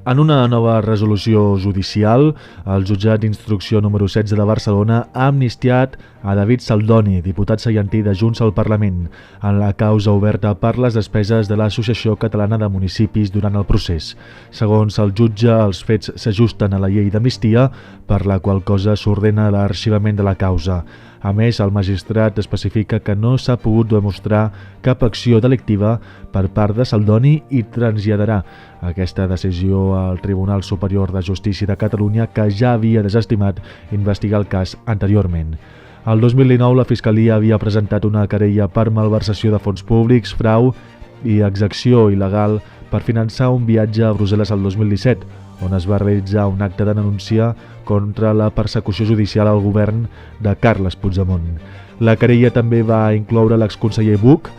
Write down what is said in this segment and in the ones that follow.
En una nova resolució judicial, el jutjat d'instrucció número 16 de Barcelona ha amnistiat a David Saldoni, diputat seientí de Junts al Parlament, en la causa oberta per les despeses de l'Associació Catalana de Municipis durant el procés. Segons el jutge, els fets s'ajusten a la llei d'amnistia, per la qual cosa s'ordena l'arxivament de la causa. A més, el magistrat especifica que no s'ha pogut demostrar cap acció delictiva per part de Saldoni i traslladarà aquesta decisió al Tribunal Superior de Justícia de Catalunya, que ja havia desestimat investigar el cas anteriorment. El 2019 la Fiscalia havia presentat una querella per malversació de fons públics, frau i exacció il·legal per finançar un viatge a Brussel·les el 2017, on es va realitzar un acte de denúncia contra la persecució judicial al govern de Carles Puigdemont. La querella també va incloure l'exconseller Buch,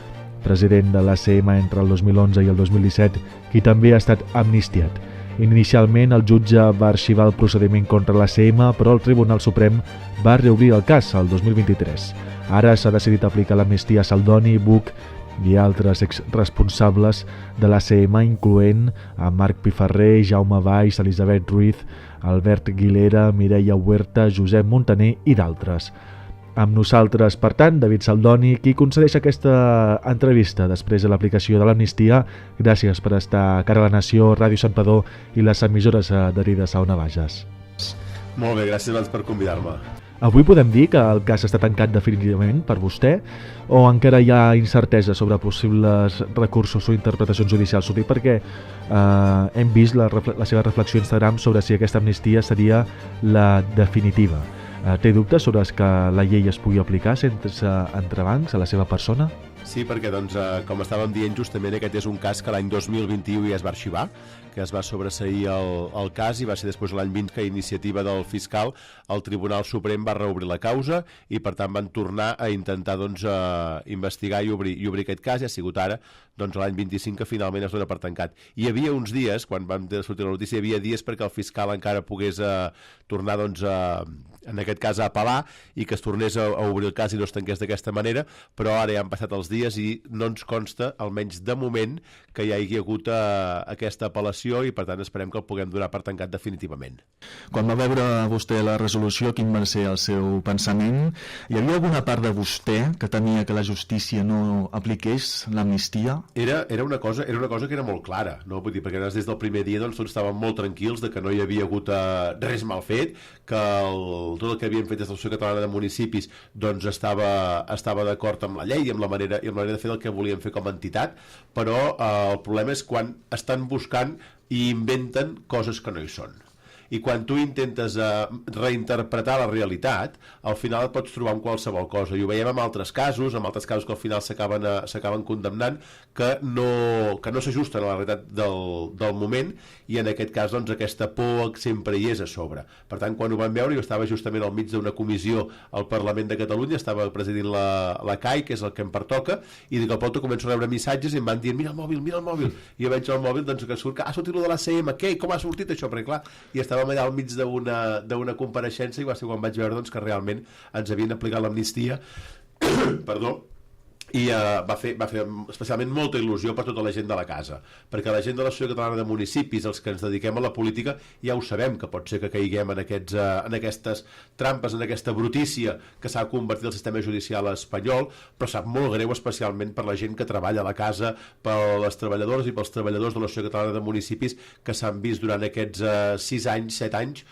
president de l'ACM entre el 2011 i el 2017, qui també ha estat amnistiat. Inicialment, el jutge va arxivar el procediment contra l'ACM, però el Tribunal Suprem va reobrir el cas el 2023. Ara s'ha decidit aplicar l'amnistia a Saldoni, Buch i altres exresponsables de l'ACM, incloent a Marc Piferrer, Jaume Valls, Elisabet Ruiz, Albert Guilera, Mireia Huerta, Josep Montaner i d'altres. Amb nosaltres, per tant, David Saldoni, qui concedeix aquesta entrevista després de l'aplicació de l'amnistia. Gràcies per estar a Cara a la Nació, Ràdio Santpedor i les emissores adherides a On Bages. Molt bé, gràcies per convidar-me. Avui podem dir que el cas està tancat definitivament per vostè o encara hi ha incertesa sobre possibles recursos o interpretacions judicials? Ho dic perquè hem vist la seva reflexió a Instagram sobre si aquesta amnistia seria la definitiva. Té dubtes sobre que la llei es pugui aplicar sense entrebancs a la seva persona? Sí, perquè com estàvem dient justament, aquest és un cas que l'any 2021 ja es va arxivar, que es va sobreseir el cas i va ser després l'any 20 que a iniciativa del fiscal el Tribunal Suprem va reobrir la causa i per tant van tornar a intentar investigar i obrir aquest cas, i ha sigut ara l'any 25 que finalment es dona per tancat. Hi havia uns dies, quan vam sortir la notícia, hi havia dies perquè el fiscal encara pogués tornar en aquest cas a apel·lar i que es tornés a obrir el cas i no es tanqués d'aquesta manera, però ara ja han passat els dies i no ens consta, almenys de moment, que hi hagi hagut aquesta apel·lació i per tant esperem que el puguem donar per tancat definitivament. Quan va veure vostè la resolució, quin va ser el seu pensament? Hi havia alguna part de vostè que temia que la justícia no apliqués l'amnistia? Era una cosa que era molt clara, no? Vull dir, perquè des del primer dia tots estàvem molt tranquils de que no hi havia hagut res mal fet, que tot el que havien fet des de l'Associació Catalana de Municipis estava d'acord amb la llei i amb la manera de fer el que volien fer com a entitat, però el problema és quan estan buscant i inventen coses que no hi són. I quan tu intentes reinterpretar la realitat, al final et pots trobar amb qualsevol cosa. I ho veiem en altres casos que al final s'acaben condemnant, que no s'ajusten a la realitat del moment, i en aquest cas aquesta por sempre hi és a sobre. Per tant, quan ho vam veure, jo estava justament al mig d'una comissió al Parlament de Catalunya, estava presidint la CAI, que és el que em pertoca, i de cop començo a rebre missatges i em van dir mira el mòbil, i jo veig el mòbil que surt, ha sortit de l'ACM, què? Com ha sortit això? Perquè clar, i estàvem allà al mig d'una compareixença i va ser quan vaig veure que realment ens havien aplicat l'amnistia perdó, i va fer especialment molta il·lusió per tota la gent de la casa, perquè la gent de l'Associació Catalana de Municipis, els que ens dediquem a la política, ja ho sabem que pot ser que caiguem en aquestes trampes, en aquesta brutícia que s'ha convertit el sistema judicial espanyol, però sap molt greu especialment per la gent que treballa a la casa, per les treballadores i pels treballadors de l'Associació Catalana de Municipis que s'han vist durant aquests 6 anys, 7 anys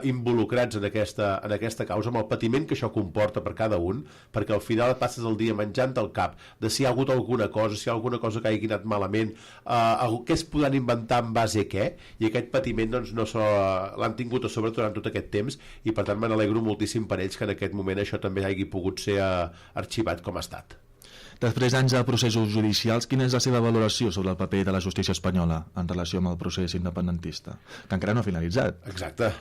involucrats en aquesta causa, amb el patiment que això comporta per cada un, perquè al final et passes el dia menjant el cap de si hi ha hagut alguna cosa, si hi ha alguna cosa que hagi anat malament, què es podran inventar en base a què, i aquest patiment no l'han tingut a sobre durant tot aquest temps, i per tant me n'alegro moltíssim per ells que en aquest moment això també hagi pogut ser arxivat com ha estat. Després d'anys de processos judicials, quina és la seva valoració sobre el paper de la justícia espanyola en relació amb el procés independentista, que encara no ha finalitzat? Exacte.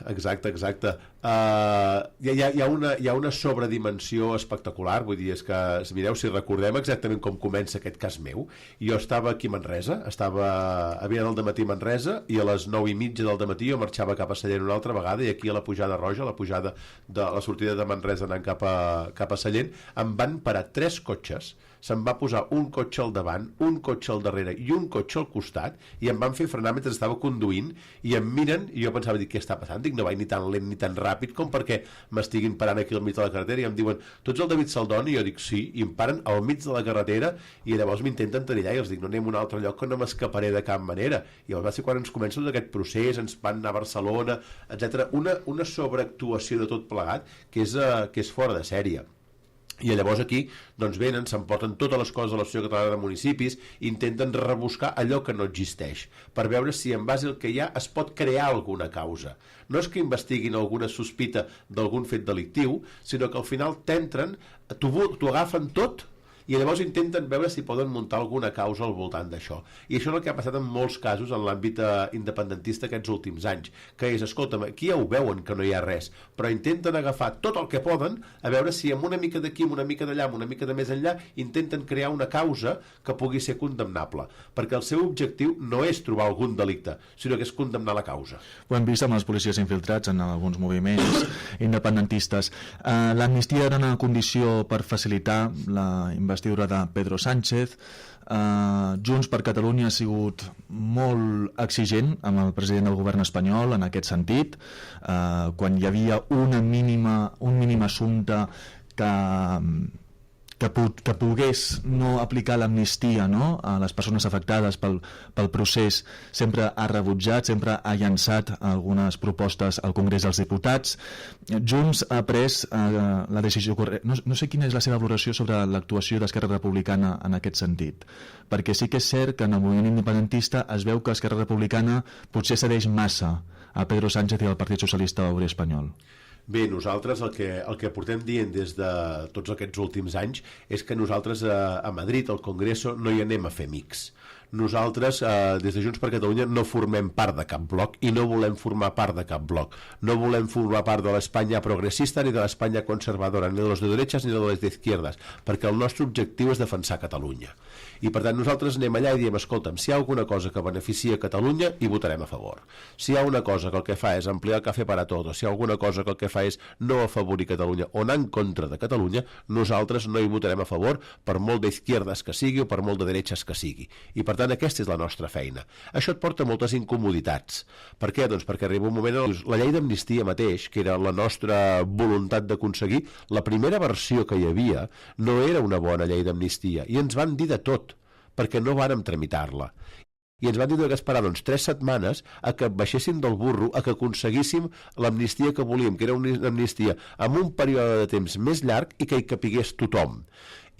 Hi ha una sobredimensió espectacular, vull dir, és que, mireu, si recordem exactament com comença aquest cas meu, jo estava aquí a Manresa, havia anat al dematí a Manresa, i a les 9:30 del dematí jo marxava cap a Sallent una altra vegada, i aquí a la pujada roja, la pujada de la sortida de Manresa anant cap a Sallent, em van parar 3 cotxes se'm va posar un cotxe al davant, un cotxe al darrere i un cotxe al costat, i em van fer frenar mentre estava conduint, i em miren, i jo pensava, què està passant? Dic, no vaig ni tan lent ni tan ràpid com perquè m'estiguin parant aquí al mig de la carretera, i em diuen, tu ets el David Saldoni? I jo dic, sí, i em paren al mig de la carretera, i llavors m'intenten tarillar, i els dic, no anem a un altre lloc que no m'escaparé de cap manera. I llavors va ser quan ens comença tot aquest procés, ens van anar a Barcelona, etc. Una sobreactuació de tot plegat que és fora de sèrie. I llavors aquí doncs venen, s'emporten totes les coses de l'Associació Catalana de Municipis, intenten rebuscar allò que no existeix, per veure si en base al que hi ha es pot crear alguna causa. No és que investiguin alguna sospita d'algun fet delictiu, sinó que al final t'entren, t'ho agafen tot, i llavors intenten veure si poden muntar alguna causa al voltant d'això. I això és el que ha passat en molts casos en l'àmbit independentista aquests últims anys, que és, escolta'm, aquí ja ho veuen que no hi ha res, però intenten agafar tot el que poden, a veure si amb una mica d'aquí, amb una mica d'allà, amb una mica de més enllà, intenten crear una causa que pugui ser condemnable, perquè el seu objectiu no és trobar algun delicte, sinó que és condemnar la causa. Ho hem vist amb els policies infiltrats en alguns moviments independentistes. L'amnistia era una condició per facilitar la investidura de Pedro Sánchez. Junts per Catalunya ha sigut molt exigent amb el president del govern espanyol en aquest sentit, quan hi havia un mínim assumpte que pogués no aplicar l'amnistia, no?, a les persones afectades pel procés, sempre ha rebutjat, sempre ha llançat algunes propostes al Congrés dels Diputats. Junts ha pres la decisió correcta. No sé quina és la seva valoració sobre l'actuació d'Esquerra Republicana en aquest sentit, perquè sí que és cert que en el moviment independentista es veu que Esquerra Republicana potser cedeix massa a Pedro Sánchez i al Partit Socialista Obrer Espanyol. Bé, nosaltres el que portem dient des de tots aquests últims anys és que nosaltres a Madrid, al Congreso, no hi anem a fer amics. Nosaltres, des de Junts per Catalunya, no formem part de cap bloc i no volem formar part de cap bloc. No volem formar part de l'Espanya progressista ni de l'Espanya conservadora, ni de los de derechas ni de los de izquierdas, perquè el nostre objectiu és defensar Catalunya. I per tant nosaltres anem allà i diem, escolta'm, si hi ha alguna cosa que beneficia Catalunya, hi votarem a favor. Si hi ha una cosa que el que fa és ampliar el cafè para todos, si hi ha alguna cosa que el que fa és no afavorir Catalunya o anar en contra de Catalunya, nosaltres no hi votarem a favor, per molt d'izquierdes que sigui o per molt de derechas que sigui. I per tant aquesta és la nostra feina. Això et porta moltes incomoditats. Per què? Doncs perquè arriba un moment en la llei d'amnistia mateix, que era la nostra voluntat d'aconseguir, la primera versió que hi havia no era una bona llei d'amnistia i ens van dir de tot, perquè no vàrem tramitar-la. I ens van dir que esperar 3 setmanes a que baixéssim del burro, a que aconseguíssim l'amnistia que volíem, que era una amnistia amb un període de temps més llarg i que hi capigués tothom.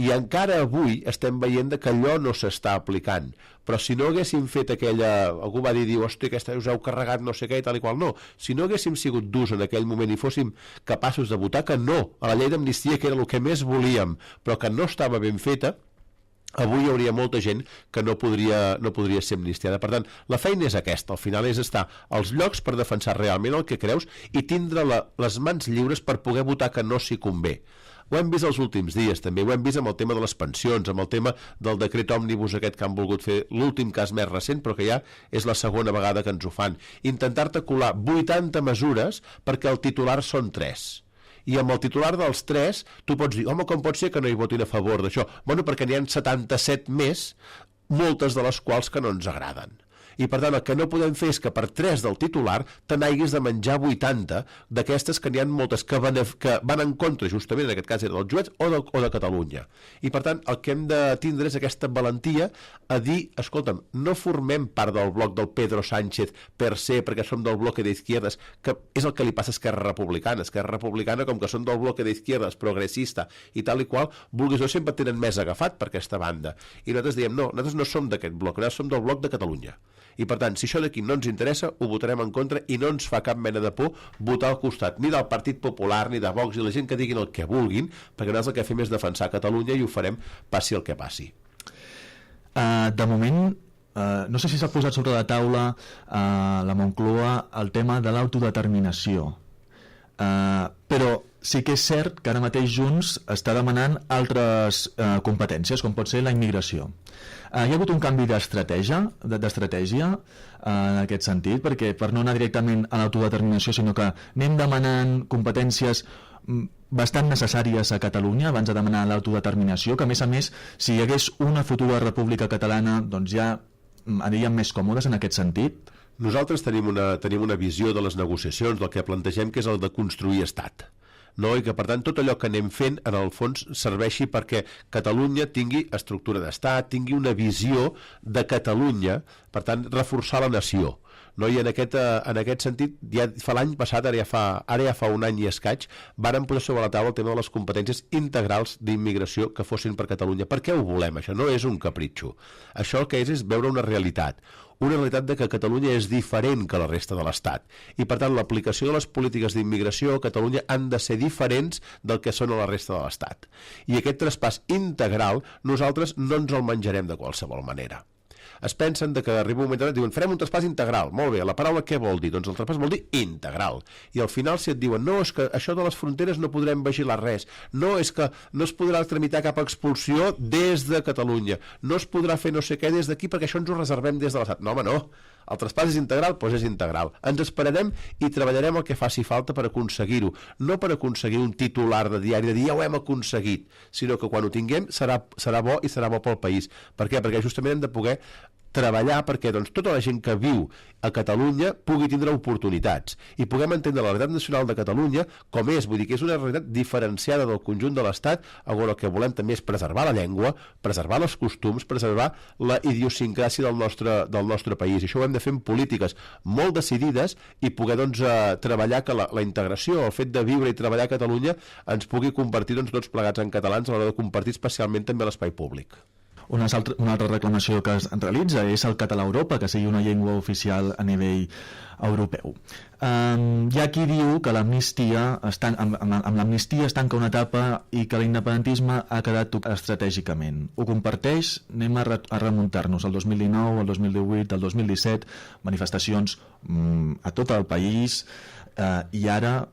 I encara avui estem veient que allò no s'està aplicant. Però si no haguéssim fet aquella... Algú va dir, hòstia, aquesta us heu carregat no sé què i tal i qual. No, si no haguéssim sigut durs en aquell moment i fóssim capaços de votar que no a la llei d'amnistia, que era el que més volíem, però que no estava ben feta, avui hi hauria molta gent que no podria ser amnistiada. Per tant, la feina és aquesta, al final és estar als llocs per defensar realment el que creus i tindre les mans lliures per poder votar que no s'hi convé. Ho hem vist els últims dies, també ho hem vist amb el tema de les pensions, amb el tema del decret òmnibus aquest que han volgut fer, l'últim cas més recent, però que ja és la segona vegada que ens ho fan. Intentar-te colar 80 mesures perquè el titular són 3. I amb el titular dels 3 tu pots dir, home, com pot ser que no hi votin a favor d'això? Bueno, perquè n'hi ha 77 més, moltes de les quals que no ens agraden. I per tant el que no podem fer és que per 3 del titular te n'haguis de menjar 80 d'aquestes que n'hi ha moltes que van en contra, justament en aquest cas era dels Joets o de Catalunya. I per tant el que hem de tindre és aquesta valentia a dir, escolta'm, no formem part del bloc del Pedro Sánchez per ser, perquè som del bloc d'izquierdes, que és el que li passa a Esquerra Republicana. Esquerra Republicana, com que són del bloc d'izquierdes, progressista i tal i qual, vulguis o sempre tenen més agafat per aquesta banda. I nosaltres diem, no, nosaltres no som d'aquest bloc, nosaltres som del bloc de Catalunya. I per tant, si això d'aquí no ens interessa, ho votarem en contra i no ens fa cap mena de por votar al costat ni del Partit Popular ni de Vox i la gent que diguin el que vulguin, perquè nosaltres el que fem és defensar Catalunya i ho farem passi el que passi. De moment, no sé si s'ha posat sobre la taula la Moncloa el tema de l'autodeterminació, però sí que és cert que ara mateix Junts està demanant altres competències, com pot ser la immigració. Hi ha hagut un canvi d'estratègia en aquest sentit, perquè per no anar directament a l'autodeterminació, sinó que anem demanant competències bastant necessàries a Catalunya abans de demanar l'autodeterminació, que a més, si hi hagués una futura república catalana, doncs ja aniríem més còmodes en aquest sentit? Nosaltres tenim una visió de les negociacions, del que plantegem, que és el de construir estat. No? I que per tant tot allò que anem fent en el fons serveixi perquè Catalunya tingui estructura d'estat, tingui una visió de Catalunya, per tant reforçar la nació. No? I en aquest sentit, ja fa l'any passat, ara ja fa un any i escaig, vàrem posar sobre la taula el tema de les competències integrals d'immigració que fossin per Catalunya. Per què ho volem? Això no és un capritxo. Això el que és veure una realitat de que Catalunya és diferent que la resta de l'Estat i per tant l'aplicació de les polítiques d'immigració a Catalunya han de ser diferents del que són a la resta de l'Estat. I aquest traspàs integral nosaltres no ens el menjarem de qualsevol manera. Es pensen que arriba un moment que diuen farem un traspàs integral, molt bé, la paraula què vol dir? Doncs el traspàs vol dir integral, i al final si et diuen no, és que això de les fronteres no podrem vigilar res, no, és que no es podrà tramitar cap expulsió des de Catalunya, no es podrà fer no sé què des d'aquí perquè això ens ho reservem des de l'Estat. No, home, no, el traspàs és integral, doncs és integral. Ens esperarem i treballarem el que faci falta per aconseguir-ho, no per aconseguir un titular de diari de dir ja ho hem aconseguit, sinó que quan ho tinguem serà bo i serà bo pel país. Per què? Perquè justament hem de poder treballar perquè doncs, tota la gent que viu a Catalunya pugui tindre oportunitats i puguem entendre la realitat nacional de Catalunya com és, vull dir que és una realitat diferenciada del conjunt de l'Estat, on el que volem també és preservar la llengua, preservar els costums, preservar la idiosincràsia del nostre país. I això ho hem de fer amb polítiques molt decidides i poder doncs, treballar que la integració, el fet de viure i treballar a Catalunya ens pugui convertir doncs, tots plegats en catalans a l'hora de compartir especialment també l'espai públic. Una altra reclamació que es realitza és el català a Europa, que sigui una llengua oficial a nivell europeu. Hi ha qui diu que amb l'amnistia es tanca una etapa i que l'independentisme ha quedat estratègicament. Ho comparteix? Anem a remuntar-nos al 2019, al 2018, al 2017, manifestacions a tot el país i ara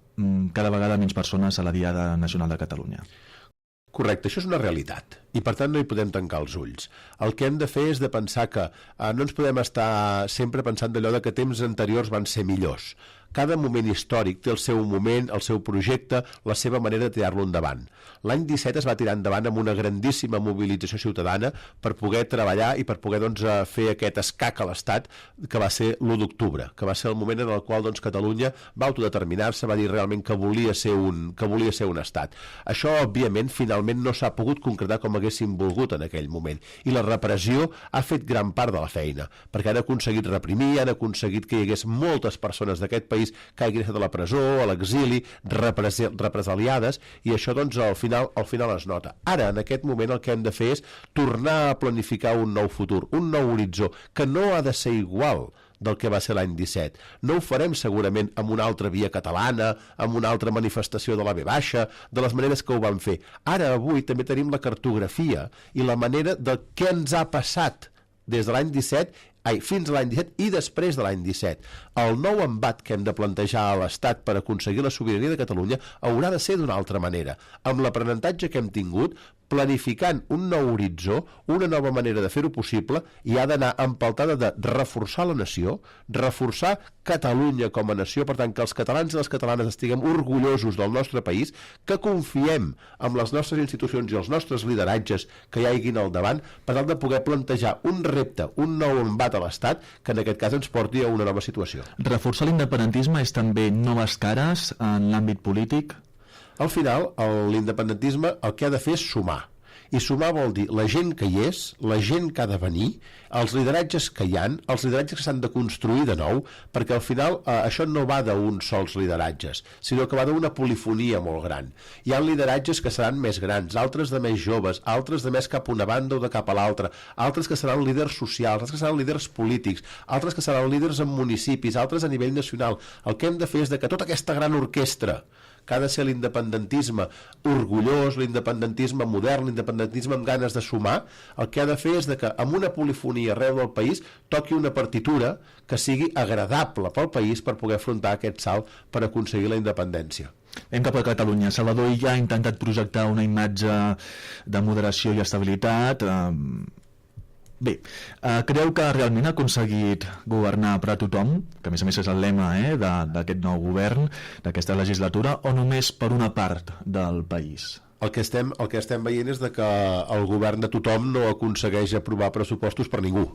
cada vegada menys persones a la Diada Nacional de Catalunya. Correcte, això és una realitat i per tant no hi podem tancar els ulls. El que hem de fer és de pensar que no ens podem estar sempre pensant d'allò que temps anteriors van ser millors. Cada moment històric té el seu moment, el seu projecte, la seva manera de tirar-lo endavant. L'any 17 es va tirar endavant amb una grandíssima mobilització ciutadana per poder treballar i per poder fer aquest escac a l'Estat que va ser l'1 d'octubre, que va ser el moment en el qual Catalunya va autodeterminar-se, va dir realment que volia ser un Estat. Això, òbviament, finalment no s'ha pogut concretar com haguéssim volgut en aquell moment. I la repressió ha fet gran part de la feina, perquè han aconseguit reprimir, han aconseguit que hi hagués moltes persones d'aquest país que hagin estat a la presó, a l'exili, represaliades, i això doncs al final es nota. Ara, en aquest moment, el que hem de fer és tornar a planificar un nou futur, un nou horitzó, que no ha de ser igual del que va ser l'any 17. No ho farem segurament amb una altra via catalana, amb una altra manifestació de la V baixa, de les maneres que ho vam fer. Ara, avui, també tenim la cartografia i la manera de què ens ha passat des de l'any 17 fins a l'any 17 i després de l'any 17. El nou embat que hem de plantejar a l'Estat per aconseguir la sobirania de Catalunya haurà de ser d'una altra manera, amb l'aprenentatge que hem tingut, planificant un nou horitzó, una nova manera de fer-ho possible, i ha d'anar empaltada de reforçar la nació, reforçar Catalunya com a nació, per tant que els catalans i les catalanes estiguem orgullosos del nostre país, que confiem en les nostres institucions i els nostres lideratges que hi haguin al davant, per tal de poder plantejar un repte, un nou embat a l'Estat, que en aquest cas ens porti a una nova situació. Reforçar l'independentisme és també noves cares en l'àmbit polític? Al final, l'independentisme el que ha de fer és sumar. I sumar vol dir la gent que hi és, la gent que ha de venir, els lideratges que hi ha, els lideratges que s'han de construir de nou, perquè al final això no va d'uns sols lideratges, sinó que va d'una polifonia molt gran. Hi ha lideratges que seran més grans, altres de més joves, altres de més cap a una banda o de cap a l'altra, altres que seran líders socials, altres que seran líders polítics, altres que seran líders en municipis, altres a nivell nacional. El que hem de fer és que tota aquesta gran orquestra que ha de ser l'independentisme orgullós, l'independentisme modern, l'independentisme amb ganes de sumar, el que ha de fer és que amb una polifonia arreu del país toqui una partitura que sigui agradable pel país per poder afrontar aquest salt per aconseguir la independència. Anem cap a Catalunya. Salvador Illa ha intentat projectar una imatge de moderació i estabilitat. Bé, creu que realment ha aconseguit governar per a tothom, que a més és el lema d'aquest nou govern, d'aquesta legislatura, o només per una part del país? El que estem veient és que el govern de tothom no aconsegueix aprovar pressupostos per ningú.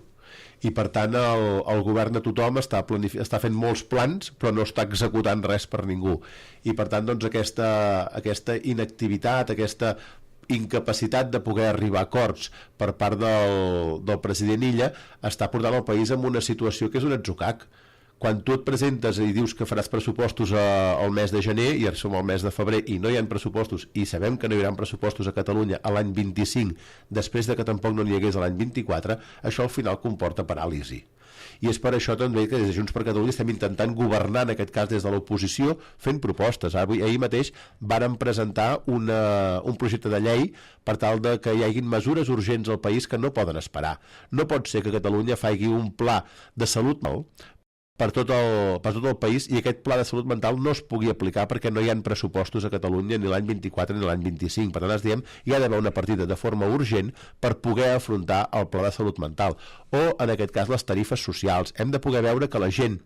I per tant el govern de tothom està fent molts plans però no està executant res per ningú, i per tant doncs aquesta inactivitat, aquesta incapacitat de poder arribar a acords per part del president Illa està portant el país en una situació que és un atzucac. Quan tu et presentes i dius que faràs pressupostos al mes de gener i ara som al mes de febrer i no hi ha pressupostos, i sabem que no hi haurà pressupostos a Catalunya a l'any 25 després de que tampoc no n'hi hagués a l'any 24, això al final comporta paràlisi. I és per això també que des de Junts per Catalunya estem intentant governar, en aquest cas des de l'oposició, fent propostes. Ahir mateix vàrem presentar un projecte de llei per tal de que hi hagin mesures urgents al país que no poden esperar. No pot ser que Catalunya faci un pla de salut mental per tot el país i aquest pla de salut mental no es pugui aplicar perquè no hi ha pressupostos a Catalunya ni l'any 24 ni l'any 25. Per tant, ens diem, hi ha d'haver una partida de forma urgent per poder afrontar el pla de salut mental. O, en aquest cas, les tarifes socials. Hem de poder veure que la gent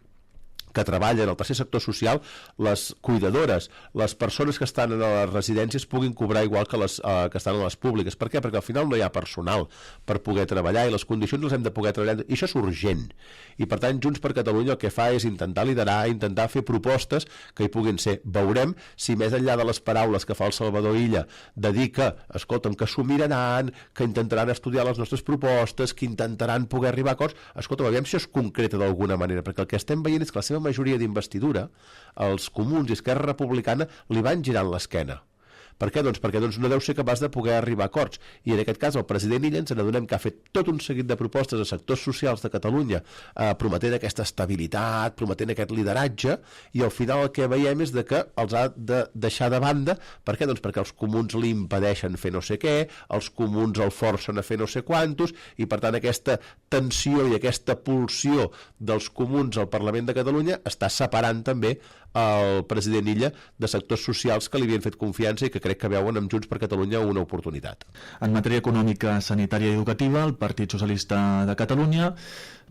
que treballen en el tercer sector social, les cuidadores, les persones que estan a les residències puguin cobrar igual que les que estan a les públiques. Per què? Perquè al final no hi ha personal per poder treballar i les condicions les hem de poder treballar, i això és urgent. I per tant Junts per Catalunya el que fa és intentar liderar, intentar fer propostes que hi puguin ser. Veurem si més enllà de les paraules que fa el Salvador Illa de dir que, escolta'm, que s'ho miraran, que intentaran estudiar les nostres propostes, que intentaran poder arribar a acords, escolta'm, aviam si es concreta d'alguna manera, perquè el que estem veient és que la seva majoria d'investidura, els comuns i Esquerra Republicana li van girant l'esquena. Per què? Doncs perquè no deu ser capaç de poder arribar a acords. I en aquest cas el president Illa ens n'adonem que ha fet tot un seguit de propostes a sectors socials de Catalunya prometent aquesta estabilitat, prometent aquest lideratge, i al final el que veiem és que els ha de deixar de banda. Per què? Doncs perquè els comuns li impedeixen fer no sé què, els comuns el forcen a fer no sé quantos, i per tant aquesta tensió i aquesta pulsió dels comuns al Parlament de Catalunya està separant també el president Illa de sectors socials que li havien fet confiança i que crec que veuen amb Junts per Catalunya una oportunitat. En matèria econòmica, sanitària i educativa, el Partit Socialista de Catalunya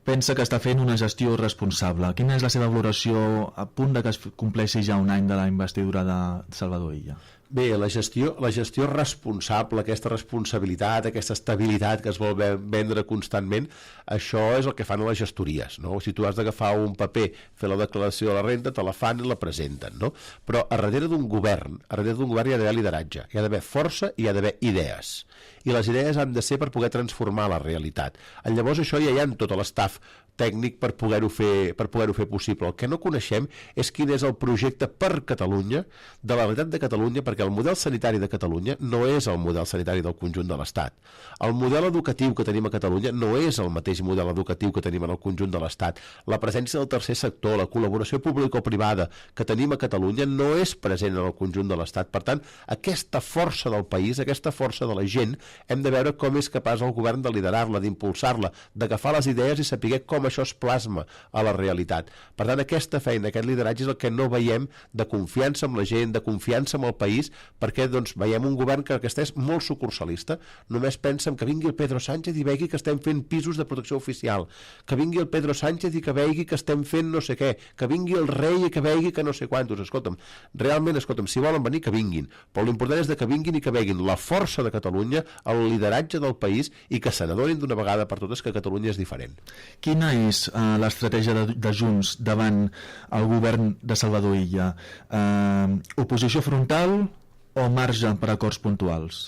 pensa que està fent una gestió responsable. Quina és la seva valoració a punt de que es compleixi ja un any de la investidura de Salvador Illa? Bé, la gestió responsable, aquesta responsabilitat, aquesta estabilitat que es vol vendre constantment, això és el que fan a les gestories, no? Si tu has d'agafar un paper, fer la declaració de la renda, te la fan i la presenten, no? Però a darrere d'un govern hi ha d'haver lideratge, hi ha d'haver força i hi ha d'haver idees. I les idees han de ser per poder transformar la realitat. Llavors això ja hi ha tot l'estaf tècnic per poder-ho fer possible. El que no coneixem és quin és el projecte per Catalunya, de la realitat de Catalunya, perquè el model sanitari de Catalunya no és el model sanitari del conjunt de l'Estat. El model educatiu que tenim a Catalunya no és el mateix model educatiu que tenim en el conjunt de l'Estat. La presència del tercer sector, la col·laboració pública-privada que tenim a Catalunya no és present en el conjunt de l'Estat. Per tant, aquesta força del país, aquesta força de la gent, hem de veure com és capaç el govern de liderar-la, d'impulsar-la, d'agafar les idees i saber com això es plasma a la realitat. Per tant, aquesta feina, aquest lideratge és el que no veiem, de confiança amb la gent, de confiança amb el país, perquè doncs, veiem un govern que és molt sucursalista. Només pensem que vingui el Pedro Sánchez i vegi que estem fent pisos de protecció oficial, que vingui el Pedro Sánchez i que vegi que estem fent no sé què, que vingui el rei i que vegi que no sé quantos. Realment, si volen venir, que vinguin, però l'important és que vinguin i que veguin la força de Catalunya, el lideratge del país, i que se n'adonin d'una vegada per totes que Catalunya és diferent. Quina és l'estratègia de Junts davant el govern de Salvador Illa? Oposició frontal o marge per acords puntuals?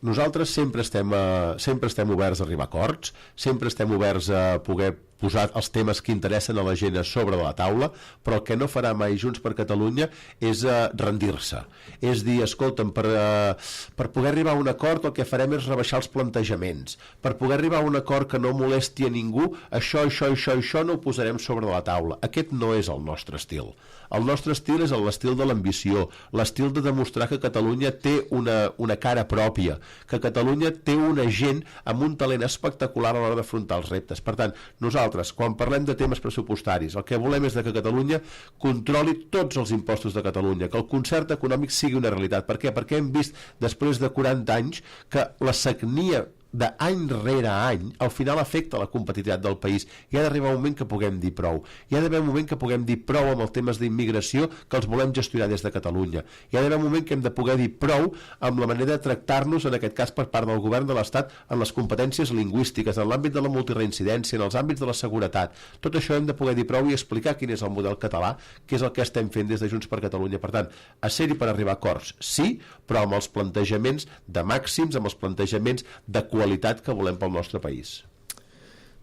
Nosaltres sempre estem oberts a arribar a acords, sempre estem oberts a poder posar els temes que interessen a la gent a sobre de la taula, però el que no farà mai Junts per Catalunya és rendir-se. És dir, escolta'm, per poder arribar a un acord el que farem és rebaixar els plantejaments. Per poder arribar a un acord que no molesti a ningú, això no ho posarem sobre de la taula. Aquest no és el nostre estil. El nostre estil és l'estil de l'ambició, l'estil de demostrar que Catalunya té una cara pròpia, que Catalunya té una gent amb un talent espectacular a l'hora d'afrontar els reptes. Per tant, nosaltres, quan parlem de temes pressupostaris, el que volem és que Catalunya controli tots els impostos de Catalunya, que el concert econòmic sigui una realitat. Per què? Perquè hem vist, després de 40 anys, que la sagnia d'any rere any, al final afecta la competitivitat del país. Hi ha d'arribar un moment que puguem dir prou. Hi ha d'haver un moment que puguem dir prou amb els temes d'immigració que els volem gestionar des de Catalunya. Hi ha d'haver un moment que hem de poder dir prou amb la manera de tractar-nos, en aquest cas per part del govern de l'Estat, en les competències lingüístiques, en l'àmbit de la multireincidència, en els àmbits de la seguretat. Tot això hem de poder dir prou i explicar quin és el model català, que és el que estem fent des de Junts per Catalunya. Per tant, a ser-hi per arribar a acords, sí, però amb els plantejaments de màxims, amb els plantejaments de qualitat que volem pel nostre país.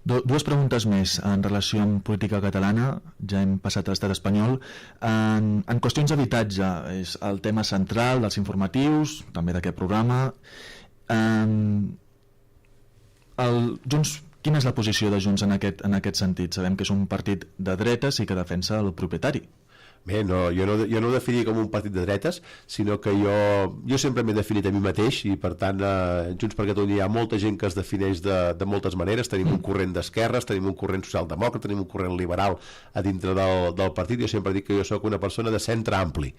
Dues preguntes més en relació amb política catalana, ja hem passat a l'estat espanyol. En qüestions d'habitatge, és el tema central dels informatius, també d'aquest programa. Quina és la posició de Junts en aquest sentit? Sabem que és un partit de dretes i que defensa el propietari. Bé, no, jo no ho definiria com un partit de dretes, sinó que jo sempre m'he definit a mi mateix i per tant Junts per Catalunya hi ha molta gent que es defineix de moltes maneres. Tenim un corrent d'esquerres, tenim un corrent socialdemòcrata, tenim un corrent liberal a dintre del partit. Jo sempre dic que jo sóc una persona de centre ampli,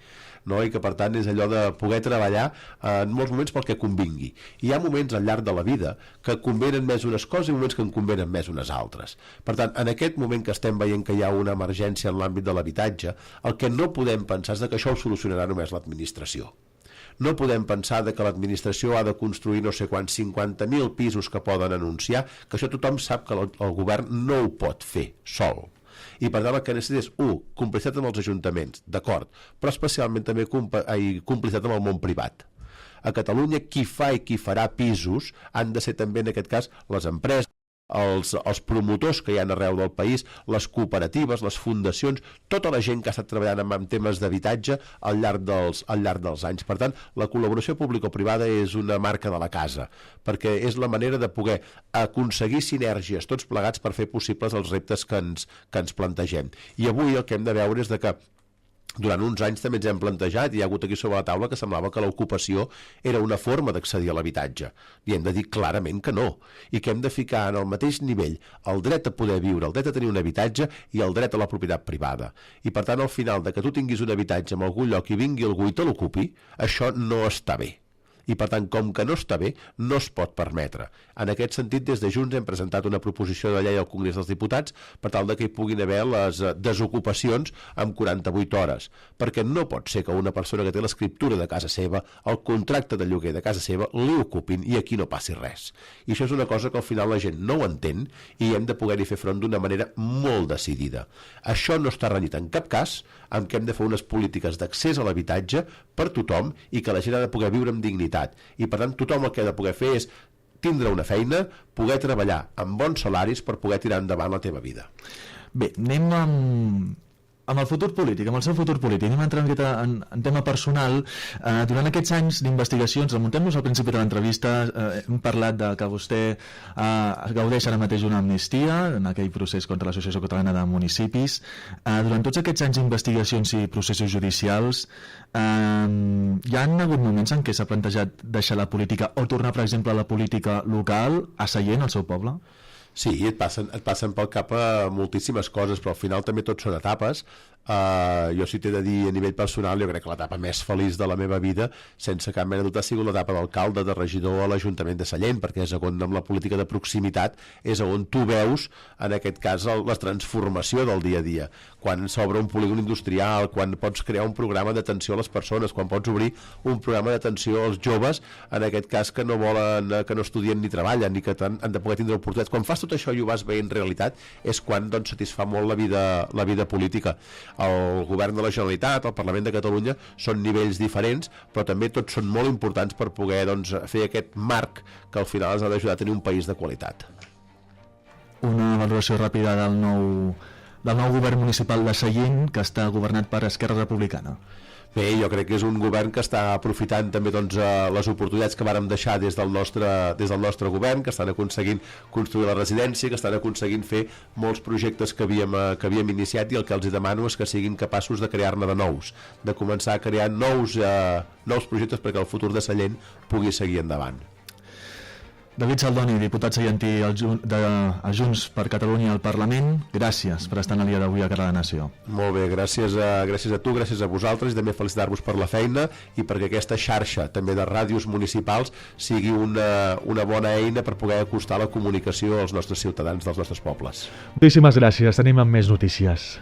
no? I que per tant és allò de poder treballar en molts moments pel que convingui. Hi ha moments al llarg de la vida que convenen més unes coses i moments que en convenen més unes altres. Per tant, en aquest moment que estem veient que hi ha una emergència en l'àmbit de l'habitatge, el que no podem pensar és que això ho solucionarà només l'administració. No podem pensar que l'administració ha de construir no sé quants 50.000 pisos que poden anunciar, que això tothom sap que el govern no ho pot fer sol. I per tant el que necessita és, complicitat amb els ajuntaments, d'acord, però especialment també complicitat amb el món privat. A Catalunya qui fa i qui farà pisos han de ser també en aquest cas les empreses, els promotors que hi ha arreu del país, les cooperatives, les fundacions, tota la gent que ha estat treballant en temes d'habitatge al llarg dels anys. Per tant, la col·laboració público-privada és una marca de la casa, perquè és la manera de poder aconseguir sinergies tots plegats per fer possibles els reptes que ens plantegem. I avui el que hem de veure és que durant uns anys també ens hem plantejat i hi ha hagut aquí sobre la taula que semblava que l'ocupació era una forma d'accedir a l'habitatge. I hem de dir clarament que no, i que hem de ficar en el mateix nivell el dret a poder viure, el dret a tenir un habitatge i el dret a la propietat privada. I per tant, al final de que tu tinguis un habitatge en algun lloc i vingui algú i te l'ocupi, això no està bé. I per tant, com que no està bé, no es pot permetre. En aquest sentit, des de Junts hem presentat una proposició de llei al Congrés dels Diputats per tal que hi puguin haver les desocupacions en 48 hores, perquè no pot ser que una persona que té l'escriptura de casa seva, el contracte de lloguer de casa seva, li ocupin i aquí no passi res. I això és una cosa que al final la gent no ho entén i hem de poder-hi fer front d'una manera molt decidida. Això no està renyit en cap cas amb que hem de fer unes polítiques d'accés a l'habitatge per tothom i que la gent ha de poder viure amb dignitat. I per tant tothom el que ha de poder fer és tindre una feina, poder treballar amb bons salaris per poder tirar endavant la teva vida. Bé, anem amb el futur polític, amb el seu futur polític. Anem a entrar una miqueta en tema personal. Durant aquests anys d'investigacions, remuntem-nos al principi de l'entrevista, hem parlat de que vostè gaudeix ara mateix una amnistia en aquell procés contra l'Associació Catalana de Municipis. Durant tots aquests anys d'investigacions i processos judicials, hi ha hagut moments en què s'ha plantejat deixar la política o tornar, per exemple, a la política local, a Sallent, al seu poble? Sí, et passen pel cap moltíssimes coses, però al final també tot són etapes. Jo si t'he de dir a nivell personal, jo crec que l'etapa més feliç de la meva vida, sense cap mena de dubte, ha sigut l'etapa d'alcalde, de regidor a l'Ajuntament de Sallent, perquè és on amb la política de proximitat és on tu veus, en aquest cas, la transformació del dia a dia. Quan s'obre un polígon industrial, quan pots crear un programa d'atenció a les persones, quan pots obrir un programa d'atenció als joves, en aquest cas que no volen, que no estudien ni treballen, ni que han de poder tindre oportunitats. Quan fas tot això i ho vas veient realitat, és quan doncs, satisfà molt la vida política. El govern de la Generalitat, el Parlament de Catalunya són nivells diferents, però també tots són molt importants per poder doncs, fer aquest marc que al final ens ha d'ajudar a tenir un país de qualitat. Una valoració ràpida del nou govern municipal de Sallent, que està governat per Esquerra Republicana. Bé, jo crec que és un govern que està aprofitant també doncs, les oportunitats que vàrem deixar des del nostre govern, que estan aconseguint construir la residència, que estan aconseguint fer molts projectes que havíem iniciat, i el que els demano és que siguin capaços de crear-ne de nous, de començar a crear nous projectes perquè el futur de Sallent pugui seguir endavant. David Saldoni, diputat seientí a Junts per Catalunya al Parlament, gràcies per estar en el dia d'avui a Cara de Nació. Molt bé, gràcies a tu, gràcies a vosaltres, i també felicitar-vos per la feina i perquè aquesta xarxa també de ràdios municipals sigui una bona eina per poder acostar la comunicació als nostres ciutadans dels nostres pobles. Moltíssimes gràcies, tenim amb més notícies.